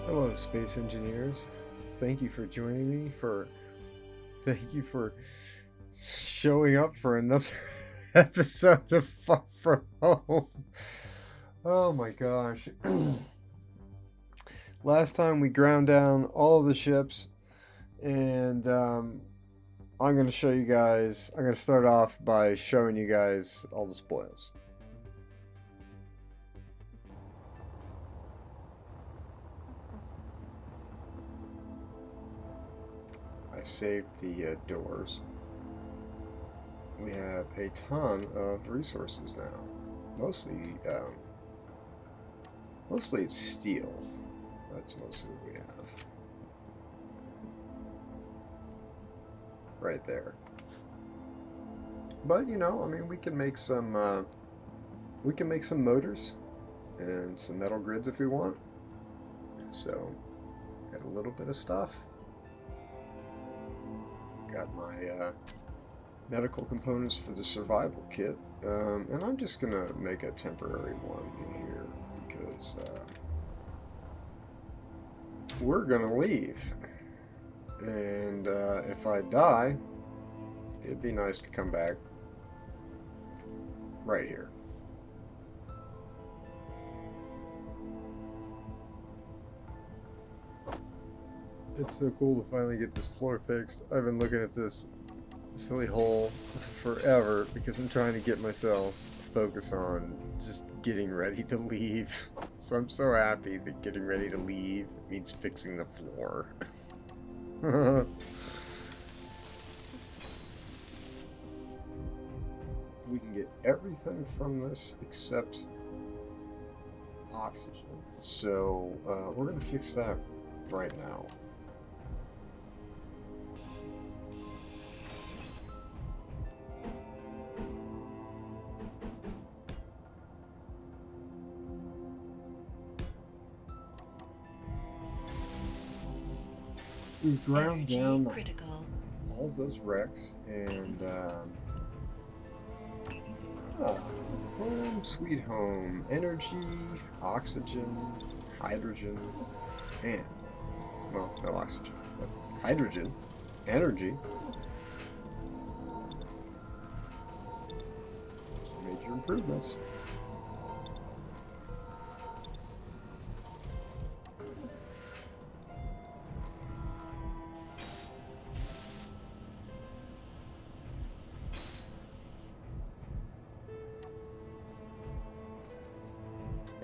Hello, space engineers. Thank you for joining me. Thank you for showing up for another episode of Far From Home. Oh my gosh. Last time we ground down all of the ships, and I'm going to show you guys. I'm going to start off by showing you guys all the spoils. I saved the doors. We have a ton of resources now. Mostly it's steel. That's mostly what we have. Right there. But you know, I mean, we can make some motors and some metal grids if we want. So, got a little bit of stuff. Got my medical components for the survival kit, and I'm just gonna make a temporary one in here because we're gonna leave, and if I die, it'd be nice to come back right here. It's so cool to finally get this floor fixed. I've been looking at this silly hole forever because I'm trying to get myself to focus on just getting ready to leave. So I'm so happy that getting ready to leave means fixing the floor. We can get everything from this except oxygen. So we're going to fix that right now. We've ground down all those wrecks, and home sweet home. Energy, oxygen, hydrogen, and, well, no oxygen, but hydrogen, energy. Some major improvements.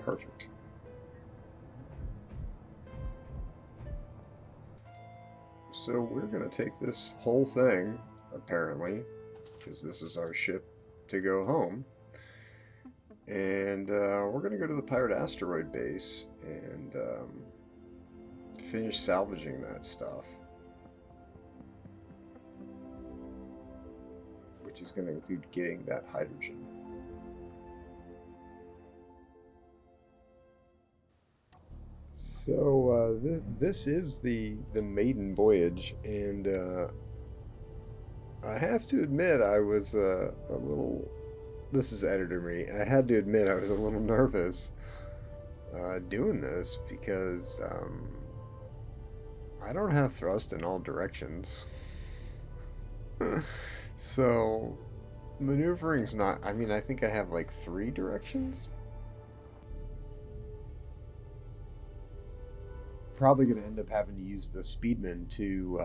Perfect. So we're going to take this whole thing, apparently, because this is our ship to go home, and we're going to go to the pirate asteroid base and finish salvaging that stuff, which is going to include getting that hydrogen. So this is the maiden voyage, and I have to admit I was a little. This is editor me. I had to admit I was a little nervous doing this because I don't have thrust in all directions. So Maneuvering's not, I mean, I think I have like 3 directions. Probably going to end up having to use the Speedman to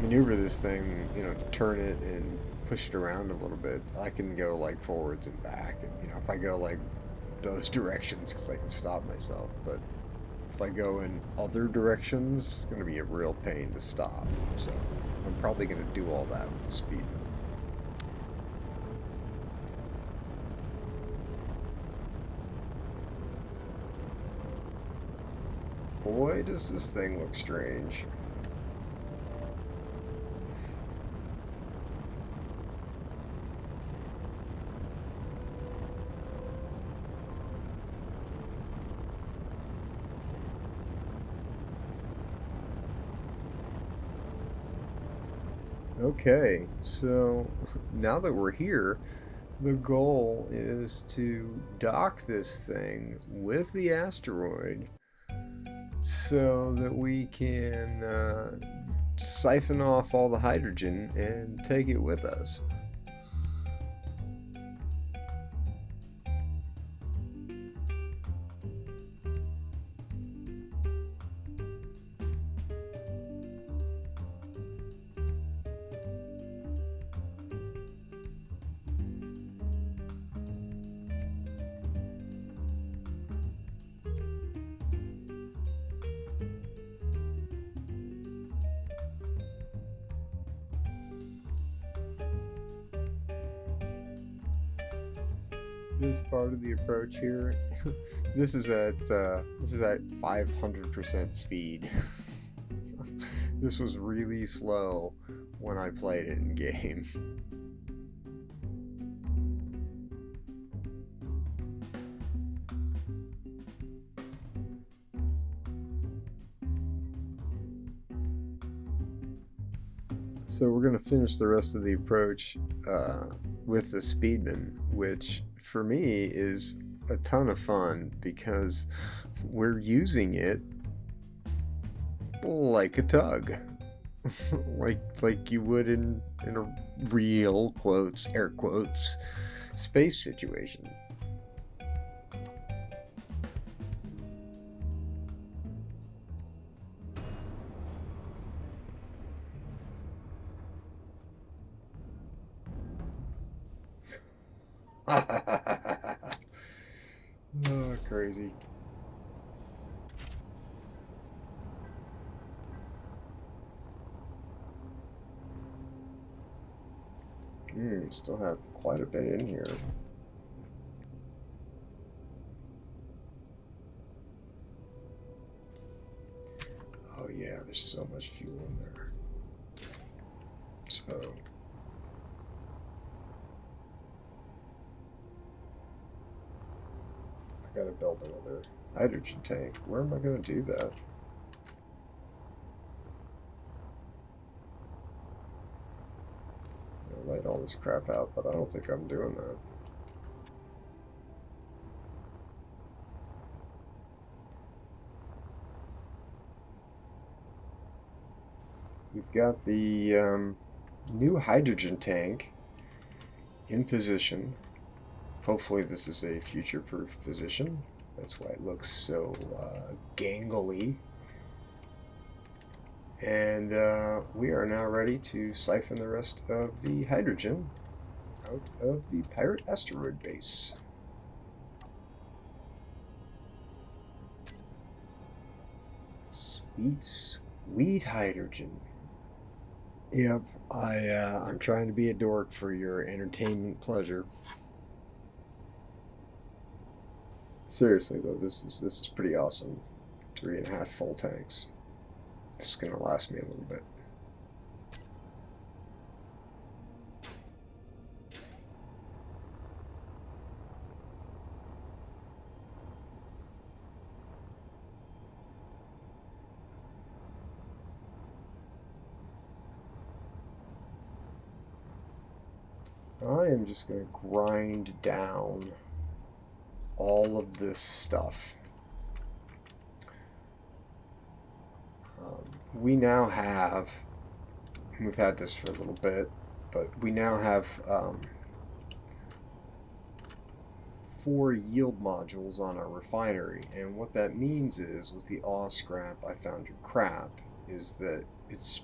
maneuver this thing, you know, to turn it and push it around a little bit. I can go like forwards and back, and you know, if I go like those directions, because I can stop myself, but if I go in other directions, it's going to be a real pain to stop. So I'm probably going to do all that with the Speedman. Boy, does this thing look strange. Okay, so now that we're here, the goal is to dock this thing with the asteroid so that we can siphon off all the hydrogen and take it with us. This part of the approach here, this is at 500% speed. This was really slow when I played it in game. So we're going to finish the rest of the approach with the Speedman, which for me is a ton of fun because we're using it like a tug. like you would in a real, quotes, air quotes, space situation. Oh, crazy. Still have quite a bit in here. Oh yeah, there's so much fuel in there. So I gotta build another hydrogen tank. Where am I gonna do that? I'll light all this crap out, but I don't think I'm doing that. We've got the new hydrogen tank in position. Hopefully this is a future-proof position. That's why it looks so gangly. And we are now ready to siphon the rest of the hydrogen out of the pirate asteroid base. Sweet, sweet hydrogen. Yep, I'm trying to be a dork for your entertainment pleasure. Seriously though, this is pretty awesome. 3.5 full tanks. This is gonna last me a little bit. I am just going to grind down all of this stuff. We now have We've had this for a little bit, but we now have 4 yield modules on our refinery, and what that means is, with the aw scrap I found your crap, is that it's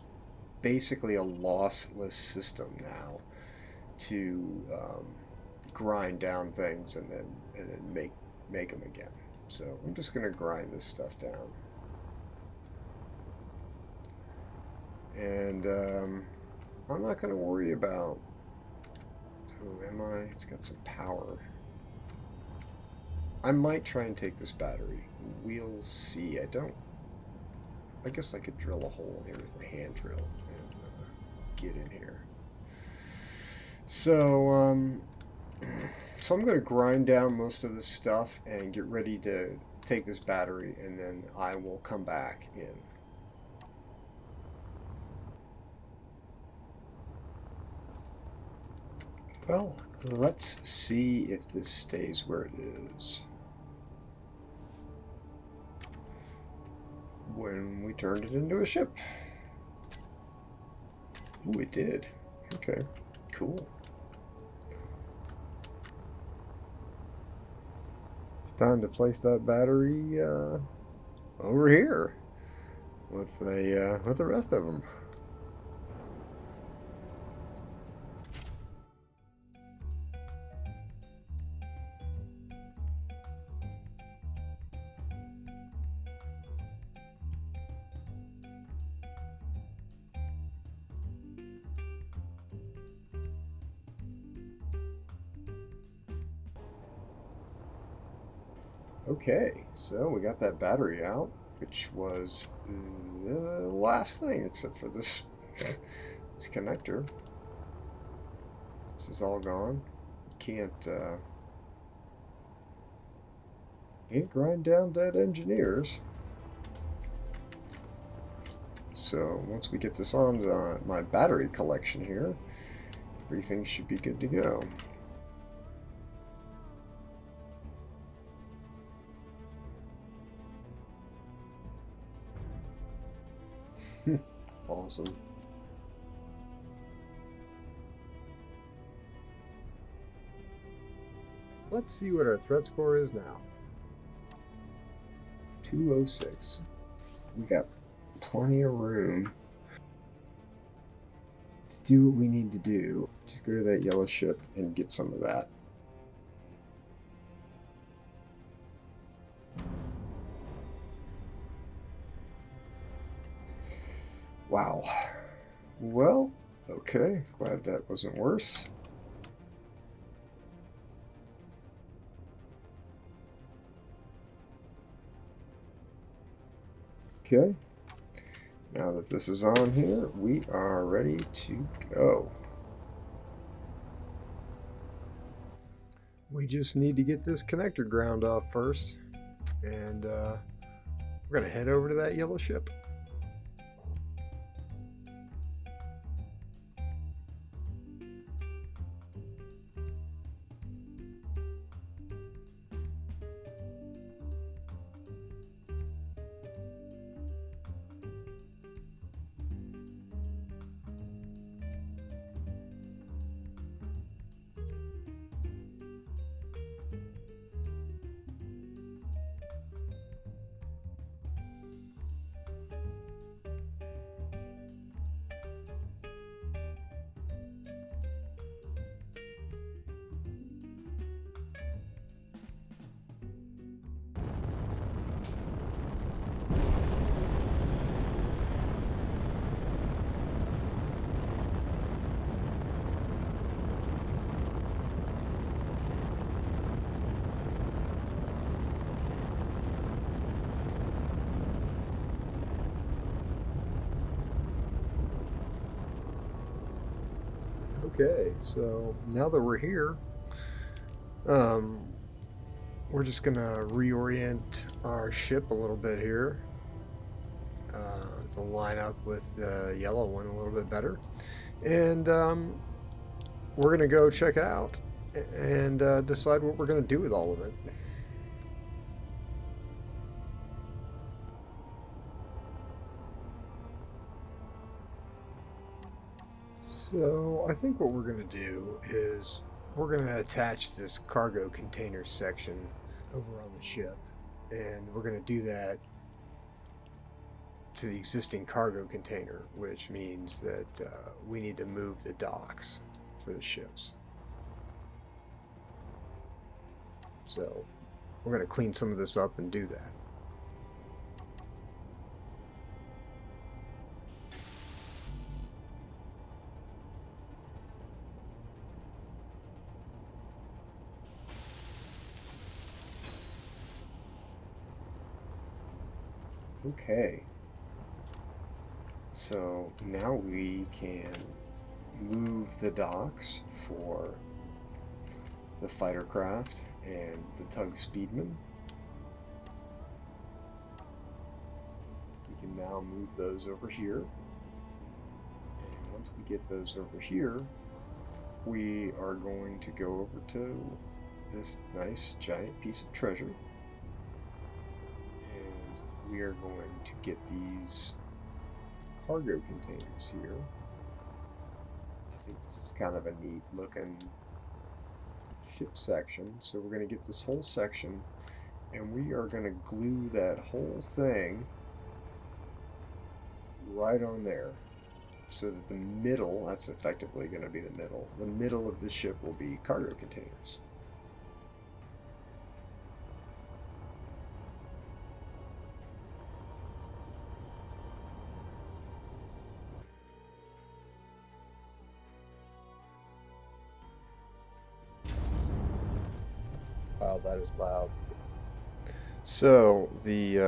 basically a lossless system now to grind down things and then make them again. So I'm just going to grind this stuff down. And I'm not going to worry about... Oh, am I? It's got some power. I might try and take this battery. We'll see. I guess I could drill a hole in here with my hand drill and get in here. So, I'm going to grind down most of this stuff and get ready to take this battery, and then I will come back in. Well, let's see if this stays where it is. When we turned it into a ship. Ooh, it did. Okay, cool. It's time to place that battery over here with the rest of them. Okay, so we got that battery out, which was the last thing except for this this connector. This is all gone. You can't grind down dead engineers. So once we get this on my battery collection here, everything should be good to go. Awesome. Let's see what our threat score is now. 206. We got plenty of room to do what we need to do. Just go to that yellow ship and get some of that. Wow. Well, okay. Glad that wasn't worse. Okay. Now that this is on here, we are ready to go. We just need to get this connector ground off first, and we're going to head over to that yellow ship. Okay, so now that we're here, we're just gonna reorient our ship a little bit here to line up with the yellow one a little bit better, and we're gonna go check it out and decide what we're gonna do with all of it. So I think what we're going to do is we're going to attach this cargo container section over on the ship, and we're going to do that to the existing cargo container, which means that we need to move the docks for the ships. So we're going to clean some of this up and do that. Okay, so now we can move the docks for the fighter craft and the tug speedman. We can now move those over here, and once we get those over here, we are going to go over to this nice giant piece of treasure. We are going to get these cargo containers here. I think this is kind of a neat looking ship section. So we're going to get this whole section, and we are going to glue that whole thing right on there, so that the middle, that's effectively going to be the middle of the ship will be cargo containers. Wow, that is loud. So the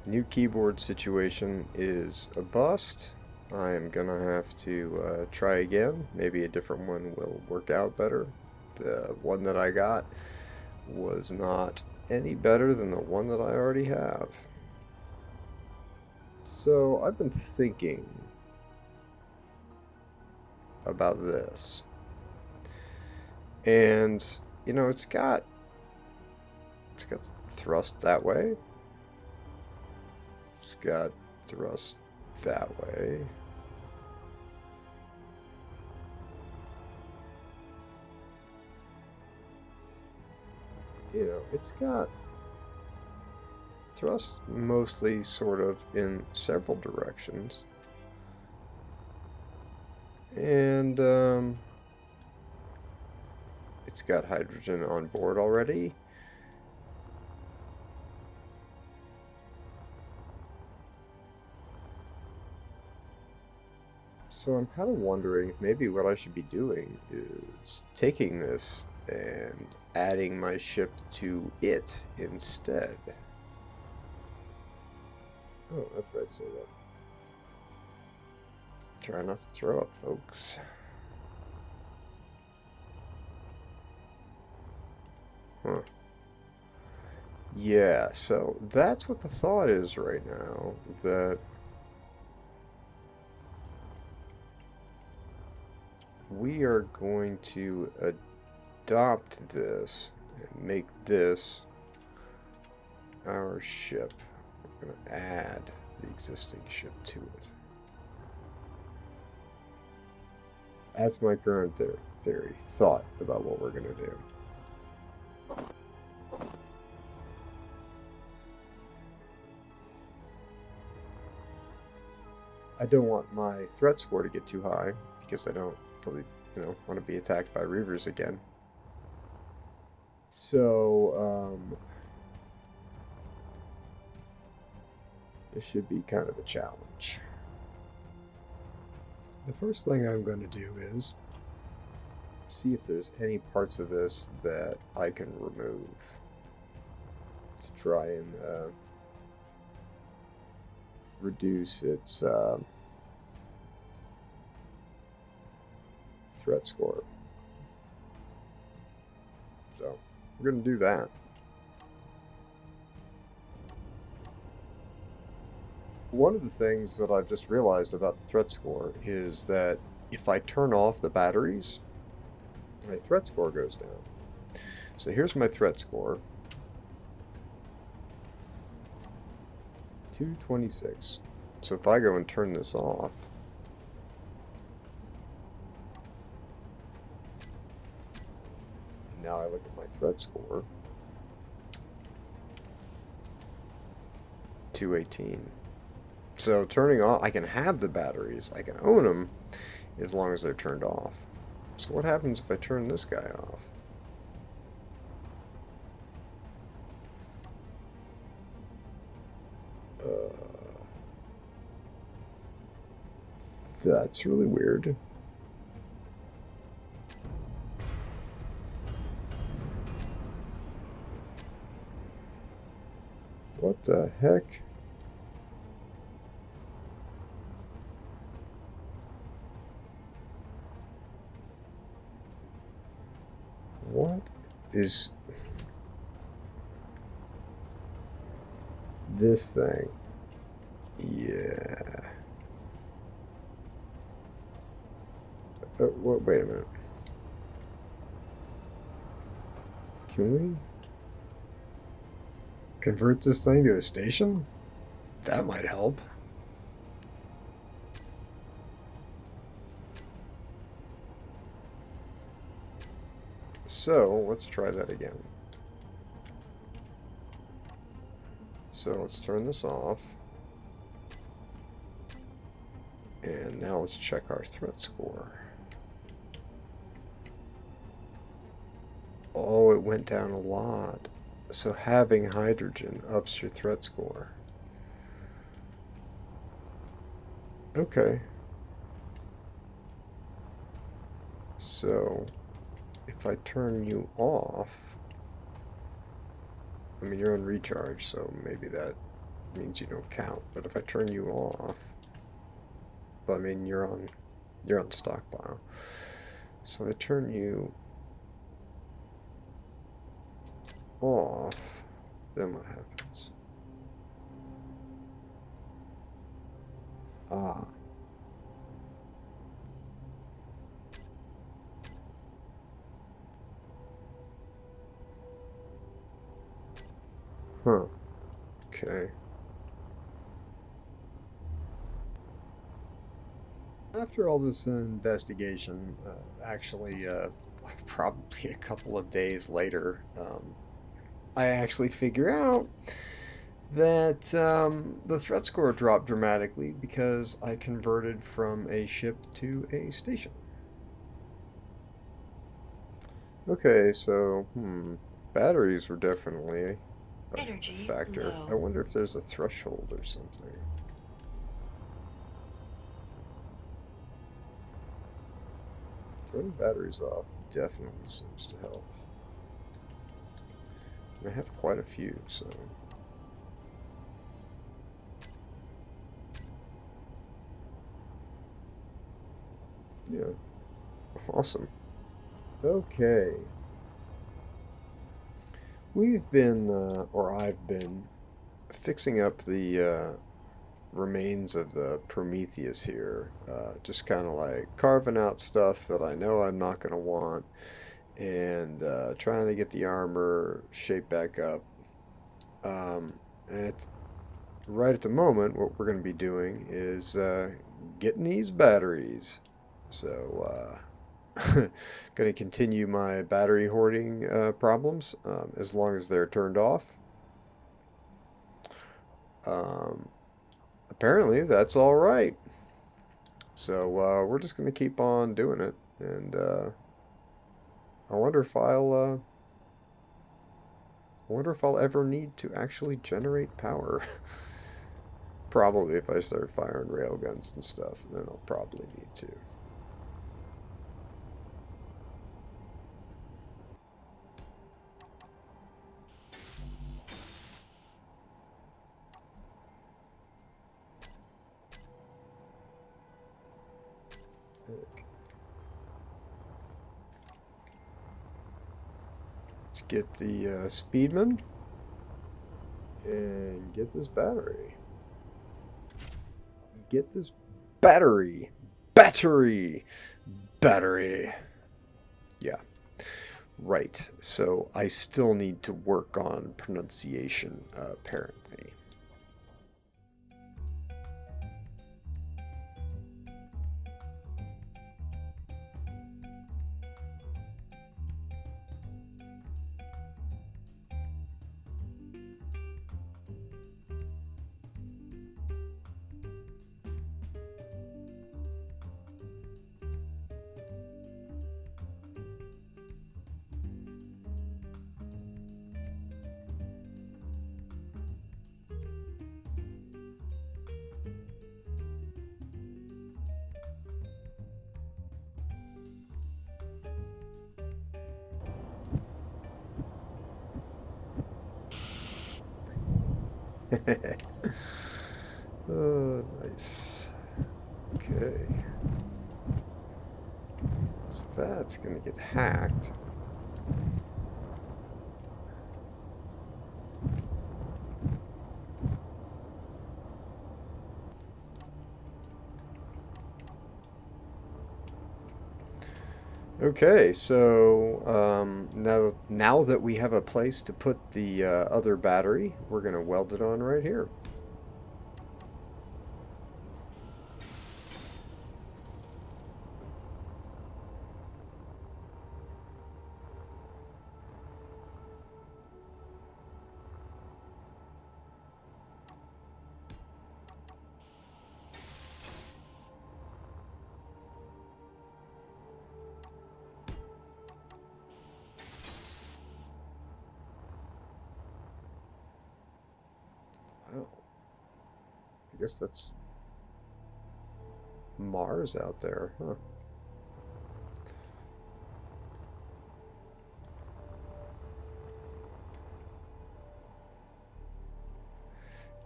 new keyboard situation is a bust. I am gonna have to try again. Maybe a different one will work out better. The one that I got was not any better than the one that I already have. So I've been thinking about this, and you know, it's got thrust that way. It's got thrust that way. You know, it's got thrust mostly sort of in several directions. And it's got hydrogen on board already. So I'm kind of wondering if maybe what I should be doing is taking this and adding my ship to it instead. Oh, that's right, say that. Try not to throw up, folks. Huh. Yeah, so that's what the thought is right now, that we are going to adopt this and make this our ship. We're going to add the existing ship to it. That's my current thought about what we're going to do. I don't want my threat score to get too high, because I don't really, want to be attacked by Reavers again. So, this should be kind of a challenge. The first thing I'm going to do is see if there's any parts of this that I can remove to try and reduce its threat score. So we're going to do that. One of the things that I've just realized about the threat score is that if I turn off the batteries, my threat score goes down. So here's my threat score. 226. So if I go and turn this off, threat score. 218. So turning off, I can have the batteries, I can own them, as long as they're turned off. So what happens if I turn this guy off? That's really weird. What the heck? What is this thing? Yeah. Wait a minute. Can we convert this thing to a station? That might help. So, let's try that again. So, let's turn this off. And now let's check our threat score. Oh, it went down a lot. So having hydrogen ups your threat score. Okay. So, if I turn you off, I mean, you're on recharge, so maybe that means you don't count. But if I turn you off, but I mean, you're on stockpile. So I turn you off, then what happens? Ah. Huh. Okay. After all this investigation, actually, probably a couple of days later, I actually figure out that the threat score dropped dramatically because I converted from a ship to a station. Okay, so, batteries were definitely a factor. Low. I wonder if there's a threshold or something. Turning batteries off definitely seems to help. I have quite a few, so... yeah. Awesome. Okay. We've been, or I've been, fixing up the remains of the Prometheus here. Just kind of like carving out stuff that I know I'm not going to want, and trying to get the armor shaped back up. And it's right at the moment, what we're going to be doing is getting these batteries. So, going to continue my battery hoarding problems as long as they're turned off. Apparently, that's all right. So we're just going to keep on doing it, and I wonder if I'll ever need to actually generate power. Probably if I start firing railguns and stuff, then I'll probably need to. Okay. Let's get the Speedman and get this battery. Get this battery. Battery. Battery. Yeah. Right. So I still need to work on pronunciation, apparently. Oh, nice. Okay. So that's going to get hacked. Okay, so now that we have a place to put the other battery, we're going to weld it on right here. Oh, I guess that's Mars out there, huh?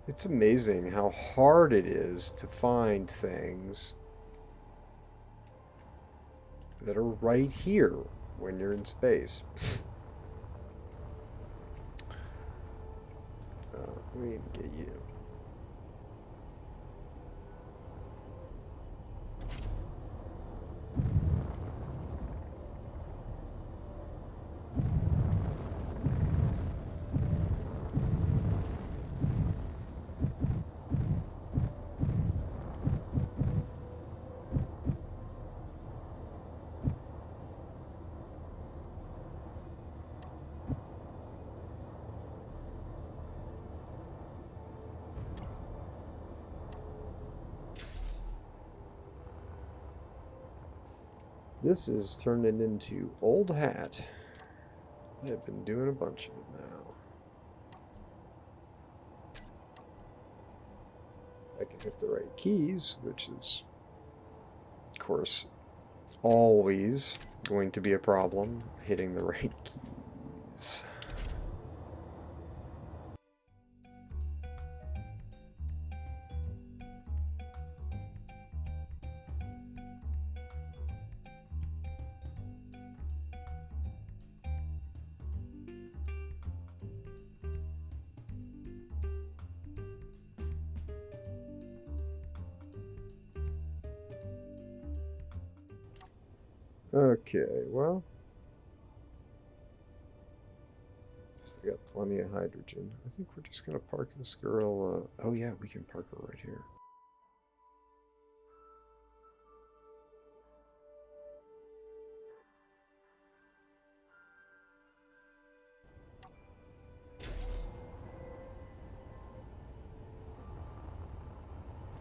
It's amazing how hard it is to find things that are right here when you're in space. We need to get you. This is turning into old hat. I've been doing a bunch of it now. I can hit the right keys, which is, of course, always going to be a problem, hitting the right keys. Okay, well, still got plenty of hydrogen. I think we're just gonna park this girl. Oh yeah, we can park her right here.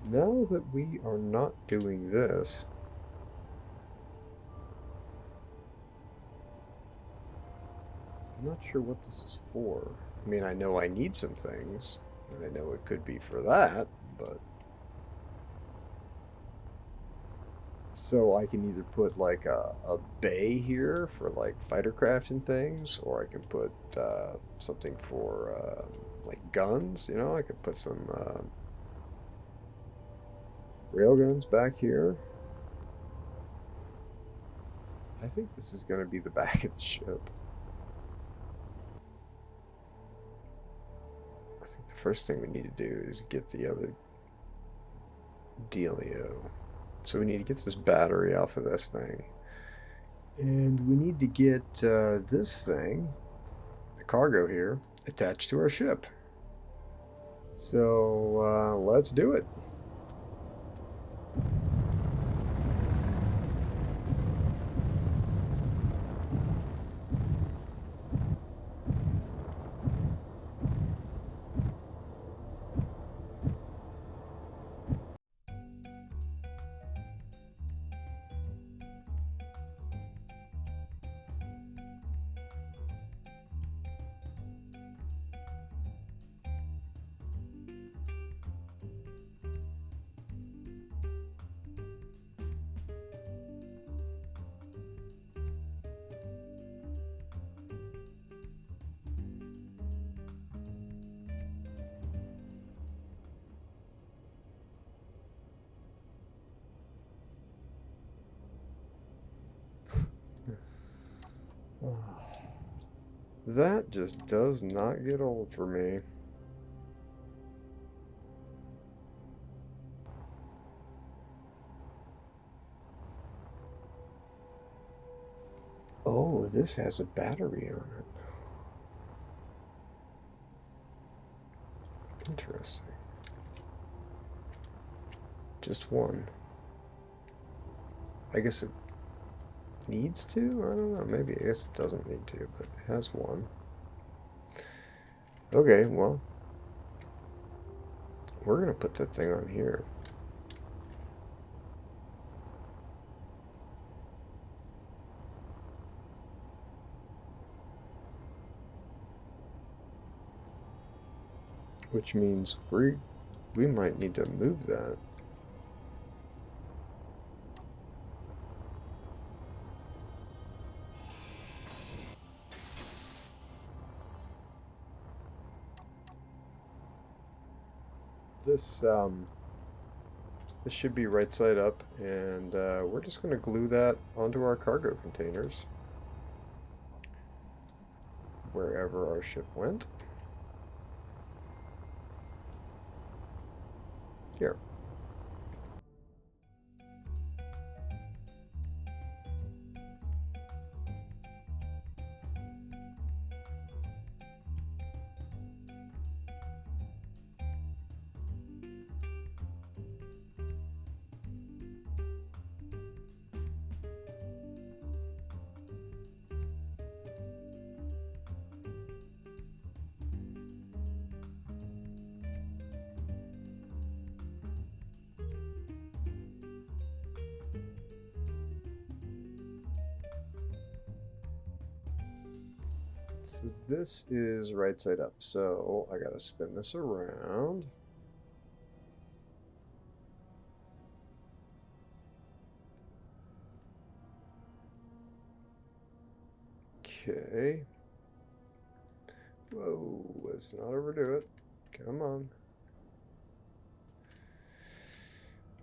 Now that we are not doing this, I'm not sure what this is for. I mean, I know I need some things, and I know it could be for that, but... So I can either put like a bay here for like fighter craft and things, or I can put something for like guns, you know? I could put some railguns back here. I think this is going to be the back of the ship. I think the first thing we need to do is get the other dealio. So we need to get this battery off of this thing. And we need to get this thing, the cargo here, attached to our ship. So let's do it. That just does not get old for me. Oh, this has a battery on it. Interesting. Just one. I guess it needs to? I don't know. Maybe. I guess it doesn't need to, but it has one. Okay, well. We're going to put that thing on here. Which means we might need to move that. This should be right side up, and we're just going to glue that onto our cargo containers wherever our ship went. Here. So this is right side up, so I gotta spin this around. Okay. Whoa, let's not overdo it. Come on.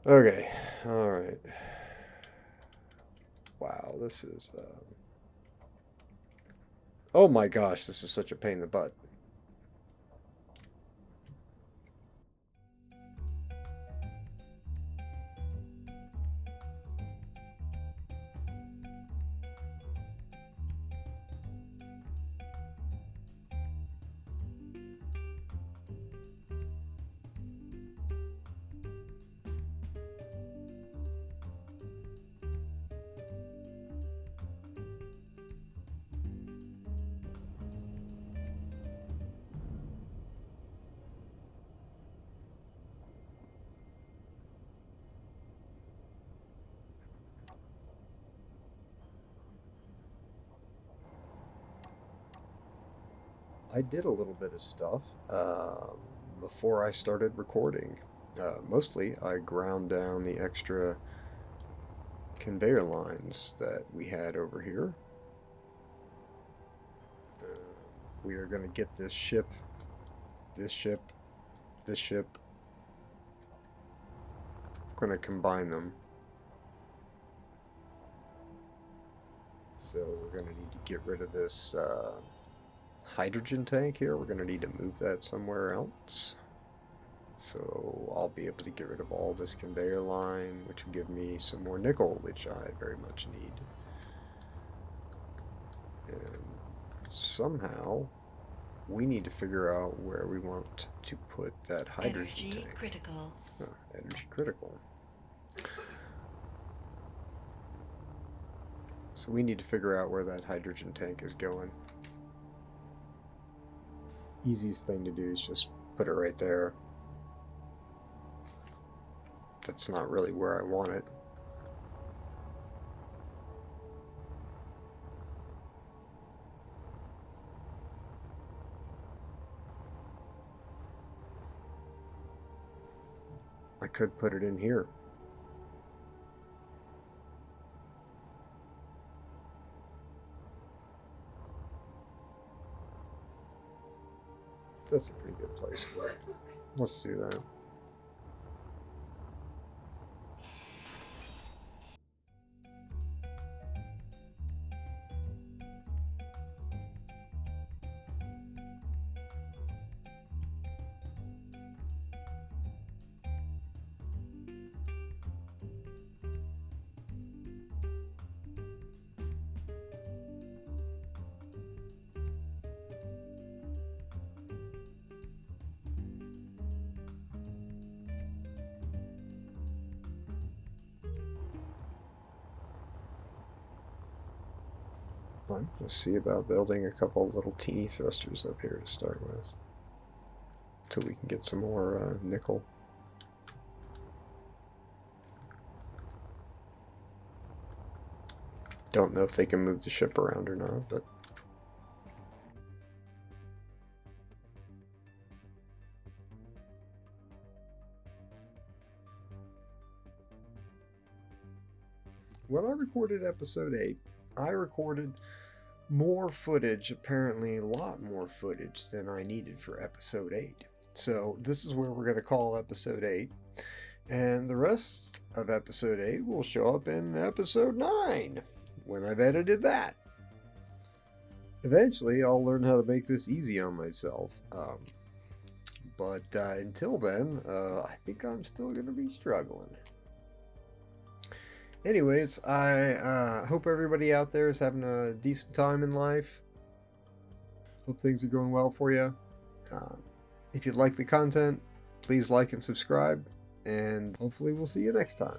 Okay, alright. Wow, this is... Oh my gosh, this is such a pain in the butt. I did a little bit of stuff before I started recording. Mostly, I ground down the extra conveyor lines that we had over here. We are going to get this ship, this ship, this ship. We're going to combine them. So we're going to need to get rid of this hydrogen tank here. We're going to need to move that somewhere else. So I'll be able to get rid of all this conveyor line, which will give me some more nickel, which I very much need. And somehow we need to figure out where we want to put that hydrogen tank. Critical. Oh, energy critical. So we need to figure out where that hydrogen tank is going. Easiest thing to do is just put it right there. That's not really where I want it. I could put it in here. That's a pretty good place for it. Let's do that. I'm going to see about building a couple little teeny thrusters up here to start with. Until we can get some more nickel. Don't know if they can move the ship around or not, but... When I recorded episode 8, I recorded more footage, apparently a lot more footage than I needed for episode 8. So this is where we're going to call episode 8. And the rest of episode 8 will show up in episode 9, when I've edited that. Eventually, I'll learn how to make this easy on myself. But until then, I think I'm still going to be struggling. Anyways, I hope everybody out there is having a decent time in life. Hope things are going well for you. If you like the content, please like and subscribe, and hopefully we'll see you next time.